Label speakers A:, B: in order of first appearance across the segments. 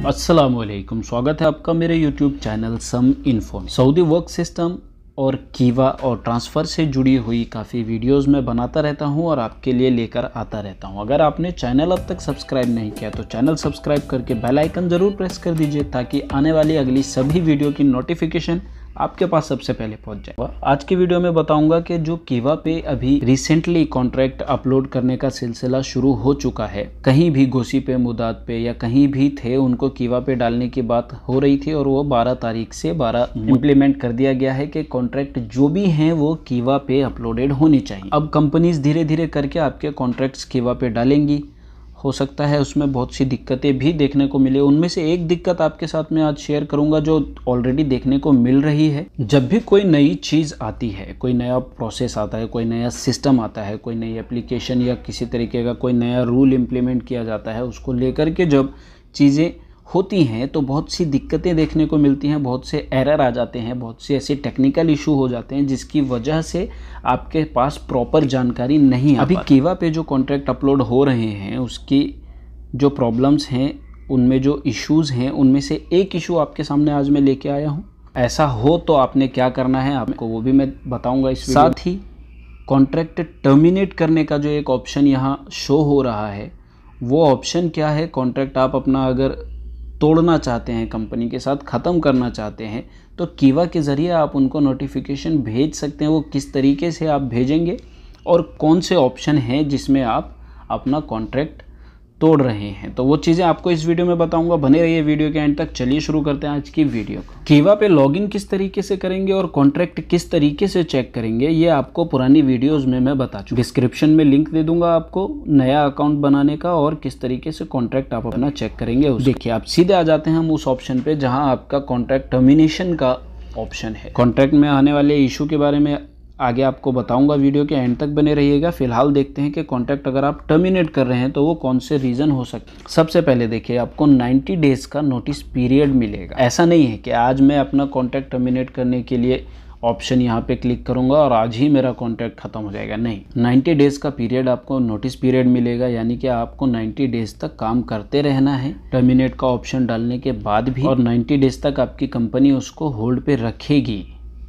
A: अस्सलामुअलैकुम, स्वागत है आपका मेरे YouTube चैनल सम इन्फो में। सऊदी वर्क सिस्टम और कीवा और ट्रांसफ़र से जुड़ी हुई काफ़ी वीडियोस मैं बनाता रहता हूं और आपके लिए लेकर आता रहता हूं। अगर आपने चैनल अब तक सब्सक्राइब नहीं किया तो चैनल सब्सक्राइब करके बेल आइकन ज़रूर प्रेस कर दीजिए ताकि आने वाली अगली सभी वीडियो की नोटिफिकेशन आपके पास सबसे पहले पहुंच जाए। आज की वीडियो में बताऊंगा कि जो कीवा पे अभी रिसेंटली कॉन्ट्रैक्ट अपलोड करने का सिलसिला शुरू हो चुका है, कहीं भी गोसी पे, मुदात पे या कहीं भी थे उनको कीवा पे डालने की बात हो रही थी और वो 12 तारीख से 12 इम्प्लीमेंट कर दिया गया है कि कॉन्ट्रैक्ट जो भी हैं वो कीवा पे अपलोडेड होनी चाहिए। अब कंपनीज धीरे धीरे करके आपके कॉन्ट्रैक्ट्स कीवा पे डालेंगी। हो सकता है उसमें बहुत सी दिक्कतें भी देखने को मिले। उनमें से एक दिक्कत आपके साथ में आज शेयर करूंगा जो ऑलरेडी देखने को मिल रही है। जब भी कोई नई चीज़ आती है, कोई नया प्रोसेस आता है, कोई नया सिस्टम आता है, कोई नई एप्लीकेशन या किसी तरीके का कोई नया रूल इम्प्लीमेंट किया जाता है, उसको लेकर के जब चीज़ें होती हैं तो बहुत सी दिक्कतें देखने को मिलती हैं, बहुत से एरर आ जाते हैं, बहुत से ऐसे टेक्निकल इशू हो जाते हैं जिसकी वजह से आपके पास प्रॉपर जानकारी नहीं आ पाती। अभी कीवा पे जो कॉन्ट्रैक्ट अपलोड हो रहे हैं उसकी जो प्रॉब्लम्स हैं, उनमें जो इश्यूज़ हैं, उनमें से एक इशू आपके सामने आज मैं लेके आया हूँ। ऐसा हो तो आपने क्या करना है आपको वो भी मैं बताऊँगा इस वीडियो। साथ ही कॉन्ट्रैक्ट टर्मिनेट करने का जो एक ऑप्शन यहाँ शो हो रहा है वो ऑप्शन क्या है। कॉन्ट्रैक्ट आप अपना अगर तोड़ना चाहते हैं, कंपनी के साथ ख़त्म करना चाहते हैं तो कीवा के ज़रिए आप उनको नोटिफिकेशन भेज सकते हैं। वो किस तरीके से आप भेजेंगे और कौन से ऑप्शन हैं जिसमें आप अपना कॉन्ट्रैक्ट तोड़ रहे हैं, तो वो चीज़ें आपको इस वीडियो में बताऊंगा। बने रहिए वीडियो के एंड तक। चलिए शुरू करते हैं आज की वीडियो को। कीवा पे लॉगिन किस तरीके से करेंगे और कॉन्ट्रैक्ट किस तरीके से चेक करेंगे ये आपको पुरानी वीडियोस में मैं बता चुका हूं। डिस्क्रिप्शन में लिंक दे दूंगा आपको नया अकाउंट बनाने का और किस तरीके से कॉन्ट्रैक्ट आप अपना चेक करेंगे। देखिए, आप सीधे आ जाते हैं हम उस ऑप्शन पे जहाँ आपका कॉन्ट्रैक्ट टर्मिनेशन का ऑप्शन है। कॉन्ट्रैक्ट में आने वाले इशू के बारे में आगे आपको बताऊंगा, वीडियो के एंड तक बने रहिएगा। फिलहाल देखते हैं कि कॉन्ट्रैक्ट अगर आप टर्मिनेट कर रहे हैं तो वो कौन से रीज़न हो सकते हैं। सबसे पहले देखिए, आपको 90 डेज़ का नोटिस पीरियड मिलेगा। ऐसा नहीं है कि आज मैं अपना कॉन्ट्रैक्ट टर्मिनेट करने के लिए ऑप्शन यहाँ पे क्लिक करूँगा और आज ही मेरा कॉन्ट्रैक्ट ख़त्म हो जाएगा। नहीं, 90 डेज़ का पीरियड आपको नोटिस पीरियड मिलेगा, यानी कि आपको 90 डेज़ तक काम करते रहना है टर्मिनेट का ऑप्शन डालने के बाद भी, और 90 डेज़ तक आपकी कंपनी उसको होल्ड पे रखेगी।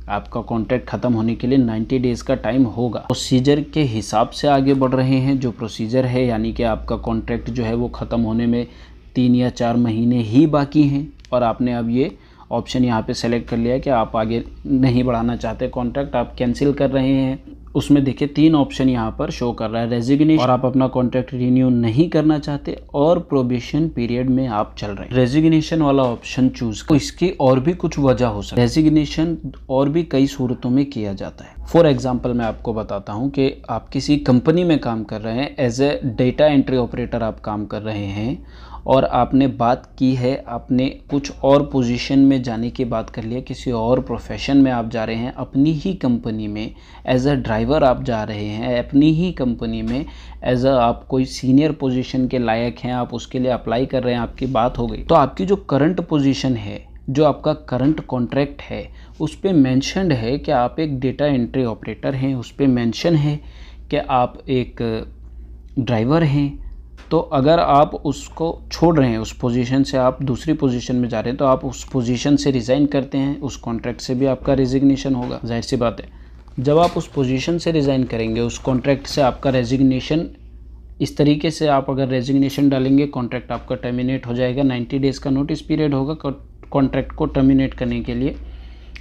A: आपका कॉन्ट्रैक्ट ख़त्म होने के लिए 90 डेज़ का टाइम होगा। प्रोसीजर के हिसाब से आगे बढ़ रहे हैं। जो प्रोसीजर है, यानी कि आपका कॉन्ट्रैक्ट जो है वो ख़त्म होने में 3 या 4 महीने ही बाकी हैं और आपने अब ये ऑप्शन यहाँ पे सेलेक्ट कर लिया कि आप आगे नहीं बढ़ाना चाहते, कॉन्ट्रैक्ट आप कैंसिल कर रहे हैं। उसमें देखिए 3 ऑप्शन यहाँ पर शो कर रहा है, रेजिग्नेशन, और आप अपना कॉन्ट्रैक्ट रिन्यू नहीं करना चाहते, और प्रोबेशन पीरियड में आप चल रहे हैं। रेजिग्नेशन वाला ऑप्शन चूज कर। इसकी और भी कुछ वजह हो सकती है। रेजिग्नेशन और भी कई सूरतों में किया जाता है। फॉर एग्जाम्पल मैं आपको बताता हूँ कि आप किसी कंपनी में काम कर रहे हैं, as a data entry operator आप काम कर रहे हैं और आपने बात की है, आपने कुछ और पोजीशन में जाने की बात कर लिया, किसी और प्रोफेशन में आप जा रहे हैं, अपनी ही कंपनी में एज अ ड्राइवर आप जा रहे हैं, अपनी ही कंपनी में एज अ आप कोई सीनियर पोजीशन के लायक हैं, आप उसके लिए अप्लाई कर रहे हैं, आपकी बात हो गई, तो आपकी जो करंट पोजीशन है, जो आपका करंट कॉन्ट्रैक्ट है, उस पर मैंशनड है कि आप एक डेटा एंट्री ऑपरेटर हैं, उस पर मैंशन है कि आप एक ड्राइवर हैं। तो अगर आप उसको छोड़ रहे हैं, उस पोजीशन से आप दूसरी पोजीशन में जा रहे हैं, तो आप उस पोजीशन से रिज़ाइन करते हैं, उस कॉन्ट्रैक्ट से भी आपका रेजिग्नेशन होगा। जाहिर सी बात है, जब आप उस पोजीशन से रिज़ाइन करेंगे, उस कॉन्ट्रैक्ट से आपका रेजिग्नेशन, इस तरीके से आप अगर रेजिग्नेशन डालेंगे, कॉन्ट्रैक्ट आपका टर्मिनेट हो जाएगा। 90 डेज़ का नोटिस पीरियड होगा कॉन्ट्रैक्ट को टर्मिनेट करने के लिए।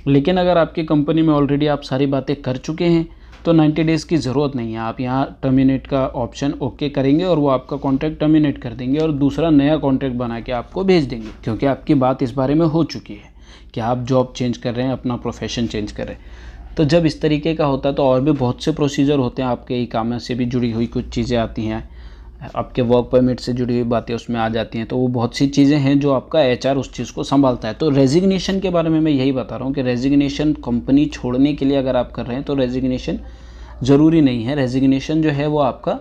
A: लेकिन अगर आपकी कंपनी में ऑलरेडी आप सारी बातें कर चुके हैं तो 90 डेज़ की ज़रूरत नहीं है। आप यहाँ टर्मिनेट का ऑप्शन ओके करेंगे और वो आपका कॉन्ट्रैक्ट टर्मिनेट कर देंगे और दूसरा नया कॉन्ट्रैक्ट बना के आपको भेज देंगे, क्योंकि आपकी बात इस बारे में हो चुकी है कि आप जॉब चेंज कर रहे हैं, अपना प्रोफेशन चेंज कर रहे हैं। तो जब इस तरीके का होता है तो और भी बहुत से प्रोसीजर होते हैं, आपके इकामा से भी जुड़ी हुई कुछ चीज़ें आती हैं, आपके वर्क परमिट से जुड़ी हुई बातें उसमें आ जाती हैं। तो वो बहुत सी चीज़ें हैं जो आपका HR उस चीज़ को संभालता है। तो रेजिग्नेशन के बारे में मैं यही बता रहा हूँ कि रेजिग्नेशन कंपनी छोड़ने के लिए अगर आप कर रहे हैं तो रेजिग्नेशन ज़रूरी नहीं है। रेजिग्नेशन जो है वो आपका,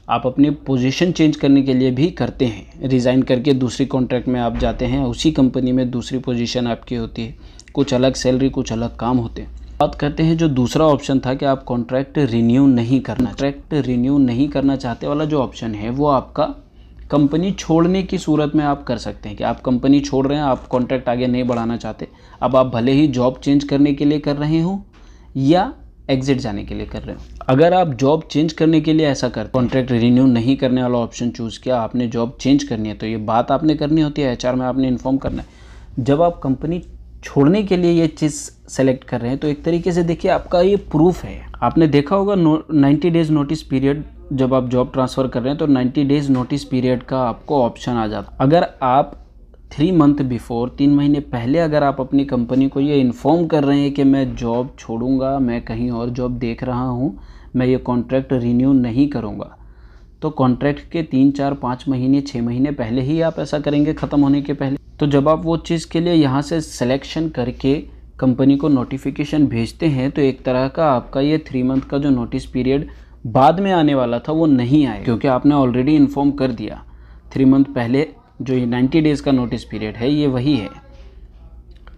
A: आप अपनी पोजीशन चेंज करने के लिए भी करते हैं। रिज़ाइन करके दूसरी कॉन्ट्रैक्ट में आप जाते हैं, उसी कंपनी में दूसरी पोजीशन आपकी होती है, कुछ अलग सैलरी, कुछ अलग काम होते हैं। बात करते हैं जो दूसरा ऑप्शन था कि आप कॉन्ट्रैक्ट रिन्यू नहीं करना चाहते वाला जो ऑप्शन है वो आपका कंपनी छोड़ने की सूरत में आप कर सकते हैं कि आप कंपनी छोड़ रहे हैं, आप कॉन्ट्रैक्ट आगे नहीं बढ़ाना चाहते। अब आप भले ही जॉब चेंज करने के लिए कर रहे हो या एग्जिट जाने के लिए कर रहे हो। अगर आप जॉब चेंज करने के लिए ऐसा करते, कॉन्ट्रैक्ट रिन्यू नहीं करने वाला ऑप्शन चूज़ किया, आपने जॉब चेंज करनी है, तो ये बात आपने करनी होती है, HR में आपने इन्फॉर्म करना है। जब आप कंपनी छोड़ने के लिए ये चीज़ सेलेक्ट कर रहे हैं तो एक तरीके से देखिए आपका ये प्रूफ है। आपने देखा होगा 90 डेज़ नोटिस पीरियड, जब आप जॉब ट्रांसफ़र कर रहे हैं तो 90 डेज़ नोटिस पीरियड का आपको ऑप्शन आ जाता। अगर आप 3 मंथ बिफोर, 3 महीने पहले अगर आप अपनी कंपनी को ये इन्फॉर्म कर रहे हैं कि मैं जॉब छोड़ूंगा, मैं कहीं और जॉब देख रहा हूँ, मैं ये कॉन्ट्रैक्ट रिन्यू नहीं करूँगा, तो कॉन्ट्रैक्ट के 3, 4, 5 महीने, 6 महीने पहले ही आप ऐसा करेंगे ख़त्म होने के पहले। तो जब आप वो चीज़ के लिए यहाँ से सिलेक्शन करके कंपनी को नोटिफिकेशन भेजते हैं तो एक तरह का आपका ये 3 मंथ का जो नोटिस पीरियड बाद में आने वाला था वो नहीं आए, क्योंकि आपने ऑलरेडी इन्फॉर्म कर दिया 3 मंथ पहले। जो ये 90 डेज़ का नोटिस पीरियड है ये वही है।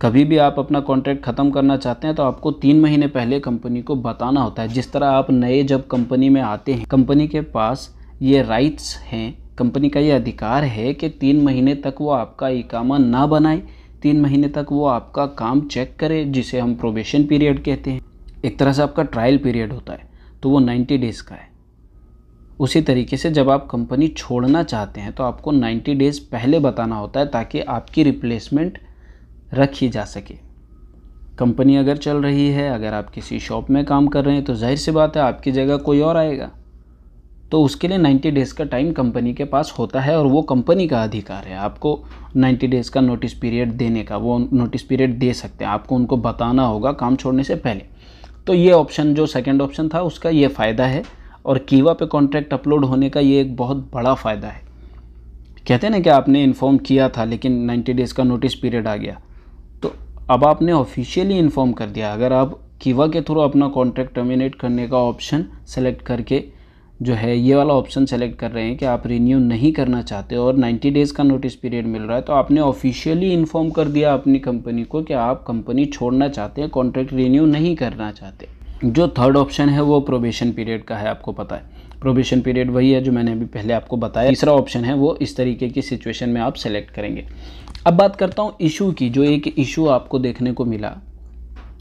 A: कभी भी आप अपना कॉन्ट्रैक्ट ख़त्म करना चाहते हैं तो आपको 3 महीने पहले कंपनी को बताना होता है। जिस तरह आप नए जब कंपनी में आते हैं, कंपनी के पास ये राइट्स हैं, कंपनी का ये अधिकार है कि 3 महीने तक वो आपका इकामा ना बनाए, 3 महीने तक वो आपका काम चेक करे, जिसे हम प्रोबेशन पीरियड कहते हैं। एक तरह से आपका ट्रायल पीरियड होता है, तो वो 90 डेज़ का है। उसी तरीके से जब आप कंपनी छोड़ना चाहते हैं तो आपको 90 डेज़ पहले बताना होता है, ताकि आपकी रिप्लेसमेंट रखी जा सके। कंपनी अगर चल रही है, अगर आप किसी शॉप में काम कर रहे हैं तो जाहिर सी बात है आपकी जगह कोई और आएगा, तो उसके लिए 90 डेज़ का टाइम कंपनी के पास होता है और वो कंपनी का अधिकार है आपको 90 डेज़ का नोटिस पीरियड देने का। वो नोटिस पीरियड दे सकते हैं, आपको उनको बताना होगा काम छोड़ने से पहले। तो ये ऑप्शन, जो सेकंड ऑप्शन था, उसका ये फ़ायदा है, और कीवा पे कॉन्ट्रैक्ट अपलोड होने का ये एक बहुत बड़ा फ़ायदा है। कहते हैं ना कि आपने इन्फॉर्म किया था लेकिन 90 डेज़ का नोटिस पीरियड आ गया, तो अब आपने ऑफिशियली इन्फॉर्म कर दिया। अगर आप कीवा के थ्रू अपना कॉन्ट्रैक्ट टर्मिनेट करने का ऑप्शन सेलेक्ट करके जो है ये वाला ऑप्शन सेलेक्ट कर रहे हैं कि आप रिन्यू नहीं करना चाहते और 90 डेज़ का नोटिस पीरियड मिल रहा है, तो आपने ऑफिशियली इन्फॉर्म कर दिया अपनी कंपनी को कि आप कंपनी छोड़ना चाहते हैं, कॉन्ट्रैक्ट रिन्यू नहीं करना चाहते। जो थर्ड ऑप्शन है वो प्रोबेशन पीरियड का है, आपको पता है प्रोबेशन पीरियड वही है जो मैंने अभी पहले आपको बताया। तीसरा ऑप्शन है वो इस तरीके की सिचुएशन में आप सेलेक्ट करेंगे। अब बात करता हूँ इशू की। जो एक इशू आपको देखने को मिला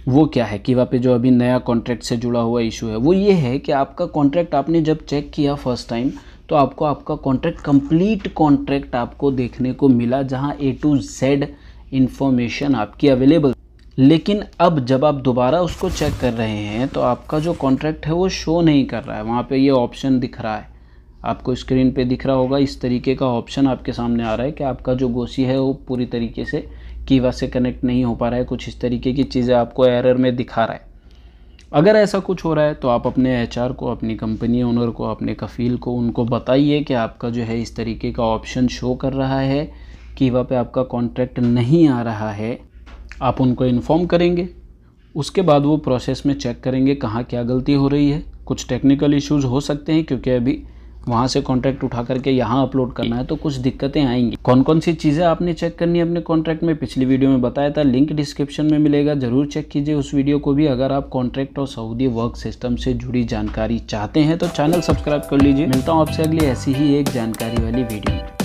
A: वो क्या है, कीवा पे जो अभी नया कॉन्ट्रैक्ट से जुड़ा हुआ इशू है, वो ये है कि आपका कॉन्ट्रैक्ट आपने जब चेक किया फर्स्ट टाइम तो आपको आपका कॉन्ट्रैक्ट, कंप्लीट कॉन्ट्रैक्ट आपको देखने को मिला, जहां A to Z इंफॉर्मेशन आपकी अवेलेबल। लेकिन अब जब आप दोबारा उसको चेक कर रहे हैं तो आपका जो कॉन्ट्रैक्ट है वो शो नहीं कर रहा है। वहाँ पे ये ऑप्शन दिख रहा है, आपको स्क्रीन पे दिख रहा होगा, इस तरीके का ऑप्शन आपके सामने आ रहा है कि आपका जो गोसी है वो पूरी तरीके से कीवा से कनेक्ट नहीं हो पा रहा है। कुछ इस तरीके की चीज़ें आपको एरर में दिखा रहा है। अगर ऐसा कुछ हो रहा है तो आप अपने HR को, अपनी कंपनी ओनर को, अपने कफ़ील को, उनको बताइए कि आपका जो है इस तरीके का ऑप्शन शो कर रहा है, कीवा पे आपका कॉन्ट्रैक्ट नहीं आ रहा है। आप उनको इन्फॉर्म करेंगे, उसके बाद वो प्रोसेस में चेक करेंगे कहाँ क्या गलती हो रही है। कुछ टेक्निकल इश्यूज़ हो सकते हैं क्योंकि अभी वहाँ से कॉन्ट्रैक्ट उठा करके यहाँ अपलोड करना है, तो कुछ दिक्कतें आएंगी। कौन कौन सी चीज़ें आपने चेक करनी है अपने कॉन्ट्रैक्ट में, पिछली वीडियो में बताया था, लिंक डिस्क्रिप्शन में मिलेगा, ज़रूर चेक कीजिए उस वीडियो को भी। अगर आप कॉन्ट्रैक्ट और सऊदी वर्क सिस्टम से जुड़ी जानकारी चाहते हैं तो चैनल सब्सक्राइब कर लीजिए। मिलता हूँ आपसे अगली ऐसी ही एक जानकारी वाली वीडियो में।